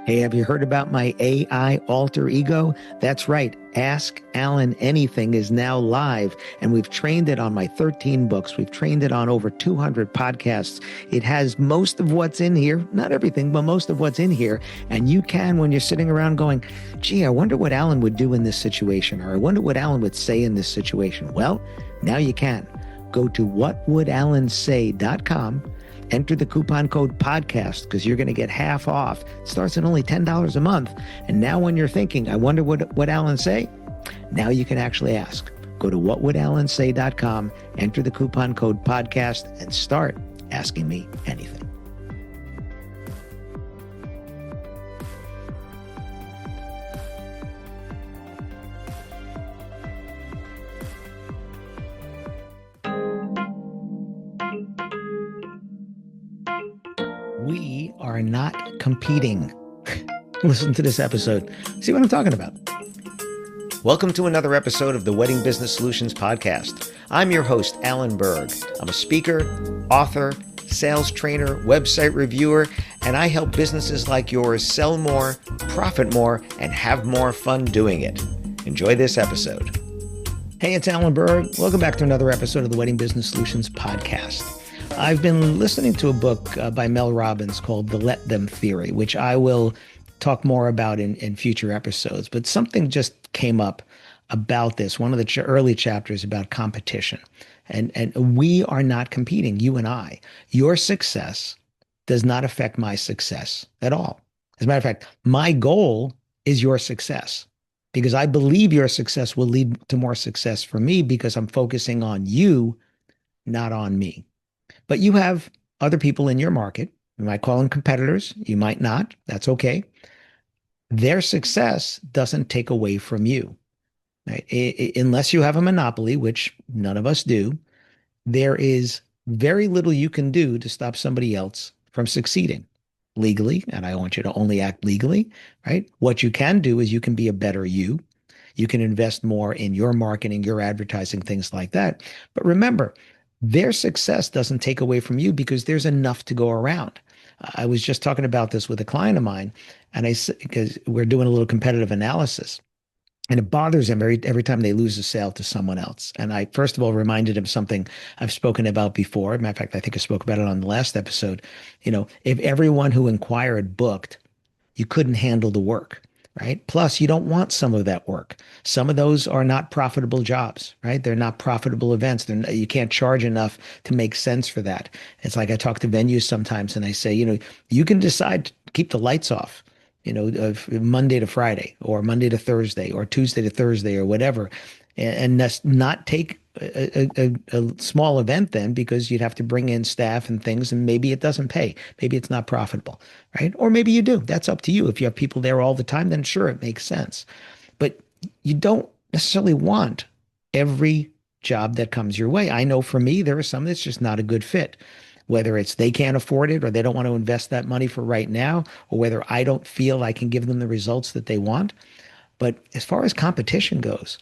Hey, have you heard about my AI alter ego? That's right. Ask Alan Anything is now live, and we've trained it on my 13 books. We've trained it on over 200 podcasts. It has most of what's in here, not everything, but most of what's in here. And you can, when you're sitting around going, gee, I wonder what Alan would do in this situation, or I wonder what Alan would say in this situation. Well, now you can. Go to whatwouldallansay.com. Enter the coupon code podcast because you're going to get half off. It starts at only $10 a month. And now when you're thinking, I wonder what Alan say, now you can actually ask. Go to whatwouldallansay.com, enter the coupon code podcast, and start asking me anything. We are not competing. Listen to this episode. See what I'm talking about. Welcome to another episode of the Wedding Business Solutions Podcast. I'm your host, Alan Berg. I'm a speaker, author, sales trainer, website reviewer, and I help businesses like yours sell more, profit more, and have more fun doing it. Enjoy this episode. Hey, it's Alan Berg. Welcome back to another episode of the Wedding Business Solutions Podcast. I've been listening to a book by Mel Robbins called The Let Them Theory, which I will talk more about in future episodes. But something just came up about this, one of the early chapters about competition. And we are not competing, you and I. Your success does not affect my success at all. As a matter of fact, my goal is your success because I believe your success will lead to more success for me because I'm focusing on you, not on me. But you have other people in your market. You might call them competitors. You might not. That's okay. Their success doesn't take away from you, right? Unless you have a monopoly, which none of us do, there is very little you can do to stop somebody else from succeeding legally. And I want you to only act legally, right? What you can do is you can be a better you. You can invest more in your marketing, your advertising, things like that. But remember, their success doesn't take away from you because there's enough to go around. I was just talking about this with a client of mine, and I said, because we're doing a little competitive analysis, and it bothers him every time they lose a sale to someone else. And I, first of all, reminded him something I've spoken about before. Matter of fact, I think I spoke about it on the last episode. You know, if everyone who inquired booked, you couldn't handle the work. Right. Plus, you don't want some of that work. Some of those are not profitable jobs, right? They're not profitable events. You can't charge enough to make sense for that. It's like I talk to venues sometimes and I say, you know, you can decide to keep the lights off, you know, of Monday to Friday or Monday to Thursday or Tuesday to Thursday or whatever, and that's not take a small event then because you'd have to bring in staff and things and maybe it doesn't pay. Maybe it's not profitable, right? Or maybe you do. That's up to you. If you have people there all the time, then sure, it makes sense. But you don't necessarily want every job that comes your way. I know for me, there are some that's just not a good fit. Whether it's they can't afford it or they don't want to invest that money for right now, or whether I don't feel I can give them the results that they want. But as far as competition goes,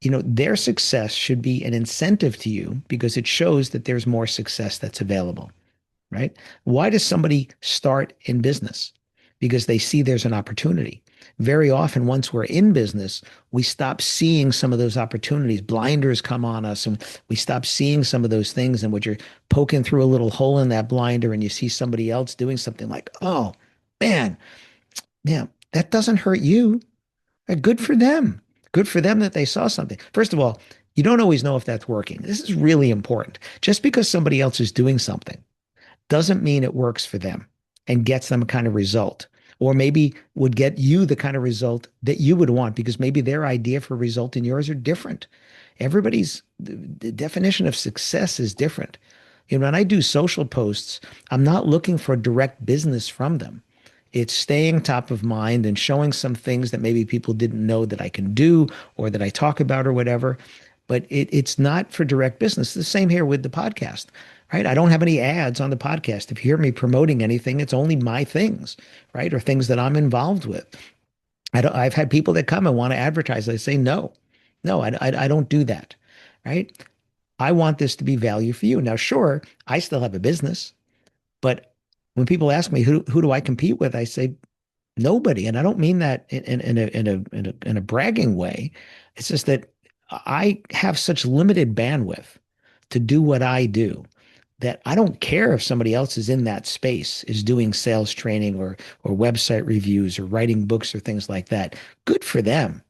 you know, their success should be an incentive to you because it shows that there's more success that's available, right? Why does somebody start in business? Because they see there's an opportunity. Very often, once we're in business, we stop seeing some of those opportunities. Blinders come on us and we stop seeing some of those things. And when you're poking through a little hole in that blinder and you see somebody else doing something like, oh, man, yeah, that doesn't hurt you. Good for them. Good for them that they saw something. First of all, you don't always know if that's working. This is really important. Just because somebody else is doing something doesn't mean it works for them and gets them a kind of result, or maybe would get you the kind of result that you would want because maybe their idea for a result and yours are different. Everybody's the definition of success is different. You know, when I do social posts, I'm not looking for direct business from them. It's staying top of mind and showing some things that maybe people didn't know that I can do or that I talk about or whatever. But it's not for direct business. The same here with the podcast, right? I don't have any ads on the podcast. If you hear me promoting anything, it's only my things, right? Or things that I'm involved with. I've had people that come and want to advertise. I say, no, I don't do that, right? I want this to be value for you. Now, sure, I still have a business, but when people ask me, who do I compete with? I say, Nobody. And I don't mean that in a bragging way. It's just that I have such limited bandwidth to do what I do that I don't care if somebody else is in that space, is doing sales training or website reviews or writing books or things like that. Good for them.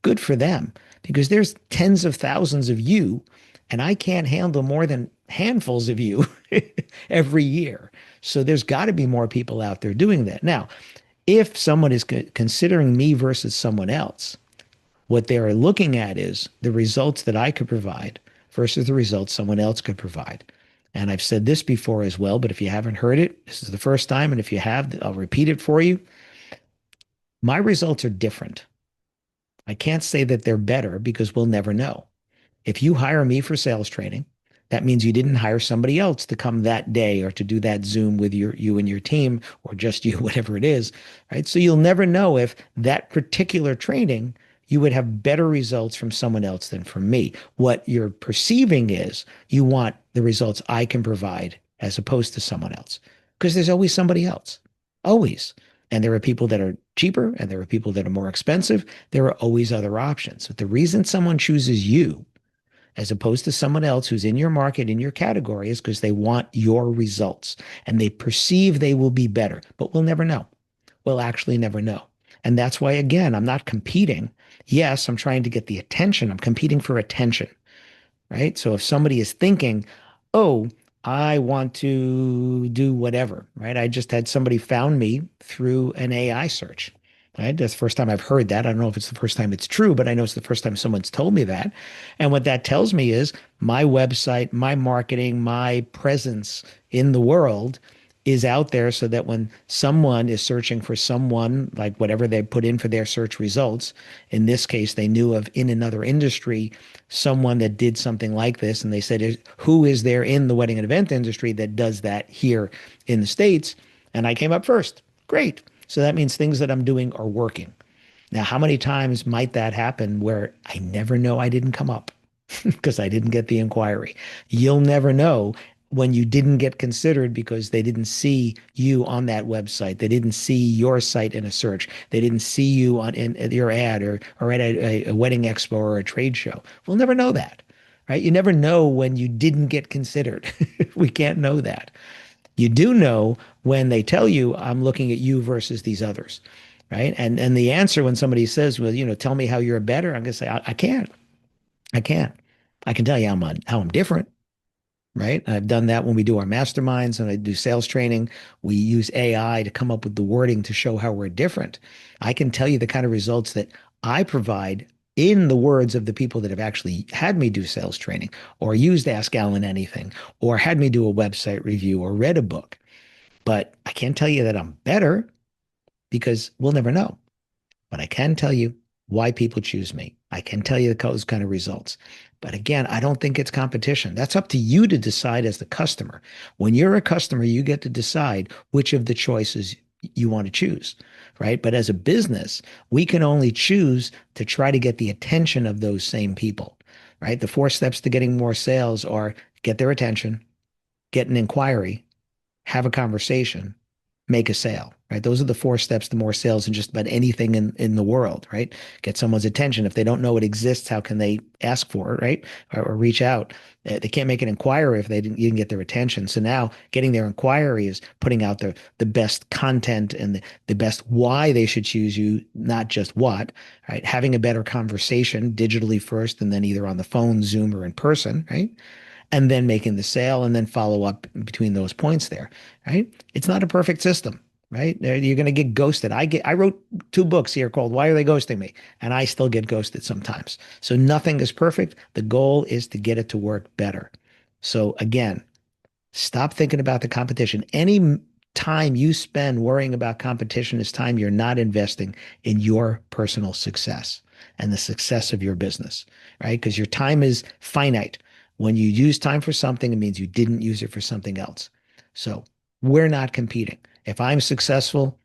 Good for them. Because there's tens of thousands of you, and I can't handle more than handfuls of you every year. So there's got to be more people out there doing that. Now, if someone is considering me versus someone else, what they are looking at is the results that I could provide versus the results someone else could provide. And I've said this before as well, but if you haven't heard it, this is the first time. And if you have, I'll repeat it for you. My results are different. I can't say that they're better because we'll never know. If you hire me for sales training, that means you didn't hire somebody else to come that day or to do that Zoom with you and your team or just you, whatever it is, right? So you'll never know if that particular training you would have better results from someone else than from me. What you're perceiving is you want the results I can provide as opposed to someone else because there's always somebody else, always. And there are people that are cheaper and there are people that are more expensive. There are always other options. But the reason someone chooses you as opposed to someone else who's in your market, in your category, is because they want your results and they perceive they will be better, but we'll never know. We'll actually never know. And that's why, again, I'm not competing. Yes, I'm trying to get the attention. I'm competing for attention, right? So if somebody is thinking, oh, I want to do whatever, right? I just had somebody found me through an AI search, right? That's the first time I've heard that. I don't know if it's the first time it's true, but I know it's the first time someone's told me that. And what that tells me is my website, my marketing, my presence in the world is out there so that when someone is searching for someone, like whatever they put in for their search results, in this case, they knew of in another industry, someone that did something like this. And they said, who is there in the wedding and event industry that does that here in the States? And I came up first. Great. So that means things that I'm doing are working. Now, how many times might that happen where I never know I didn't come up because I didn't get the inquiry? You'll never know when you didn't get considered because they didn't see you on that website. They didn't see your site in a search. They didn't see you in your ad or at a wedding expo or a trade show. We'll never know that, right? You never know when you didn't get considered. We can't know that. You do know when they tell you, I'm looking at you versus these others, right? And the answer when somebody says, well, tell me how you're better, I'm going to say, I can't. I can't. I can tell you how I'm different, right? I've done that when we do our masterminds and I do sales training. We use AI to come up with the wording to show how we're different. I can tell you the kind of results that I provide in the words of the people that have actually had me do sales training or used Ask Alan Anything or had me do a website review or read a book. But I can't tell you that I'm better because we'll never know. But I can tell you why people choose me. I can tell you those kind of results. But again, I don't think it's competition. That's up to you to decide as the customer. When you're a customer, you get to decide which of the choices you want to choose, right? But as a business, we can only choose to try to get the attention of those same people, right? The 4 steps to getting more sales are get their attention, get an inquiry, have a conversation, make a sale, right? Those are the 4 steps to more sales in just about anything in the world, right? Get someone's attention. If they don't know it exists, how can they ask for it, right? Or reach out. They can't make an inquiry if you didn't get their attention. So now getting their inquiry is putting out the best content and the best why they should choose you, not just what, right? Having a better conversation digitally first and then either on the phone, Zoom, or in person, right? And then making the sale and then follow up between those points there, right? It's not a perfect system, right? You're going to get ghosted. I wrote 2 books here called Why Are They Ghosting Me? And I still get ghosted sometimes. So nothing is perfect. The goal is to get it to work better. So again, stop thinking about the competition. Any time you spend worrying about competition is time you're not investing in your personal success and the success of your business, right? Because your time is finite. When you use time for something, it means you didn't use it for something else. So we're not competing. If I'm successful,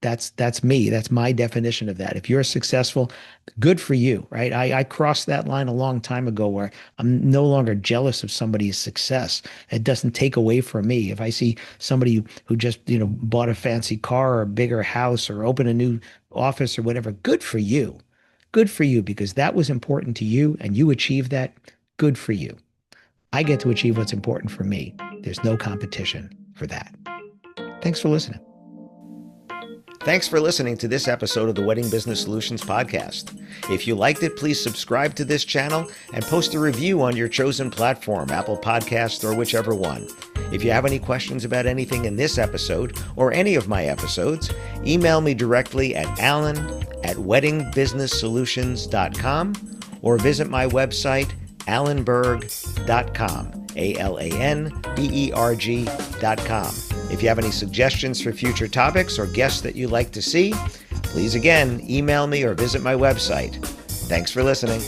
That's me. That's my definition of that. If you're successful, good for you, right? I crossed that line a long time ago where I'm no longer jealous of somebody's success. It doesn't take away from me. If I see somebody who just, bought a fancy car or a bigger house or opened a new office or whatever, good for you. Good for you because that was important to you and you achieved that. Good for you. I get to achieve what's important for me. There's no competition for that. Thanks for listening. Thanks for listening to this episode of the Wedding Business Solutions podcast. If you liked it, please subscribe to this channel and post a review on your chosen platform, Apple Podcasts or whichever one. If you have any questions about anything in this episode or any of my episodes, email me directly at alan@weddingbusinesssolutions.com or visit my website, alanberg.com, alanberg.com. If you have any suggestions for future topics or guests that you'd like to see, please again, email me or visit my website. Thanks for listening.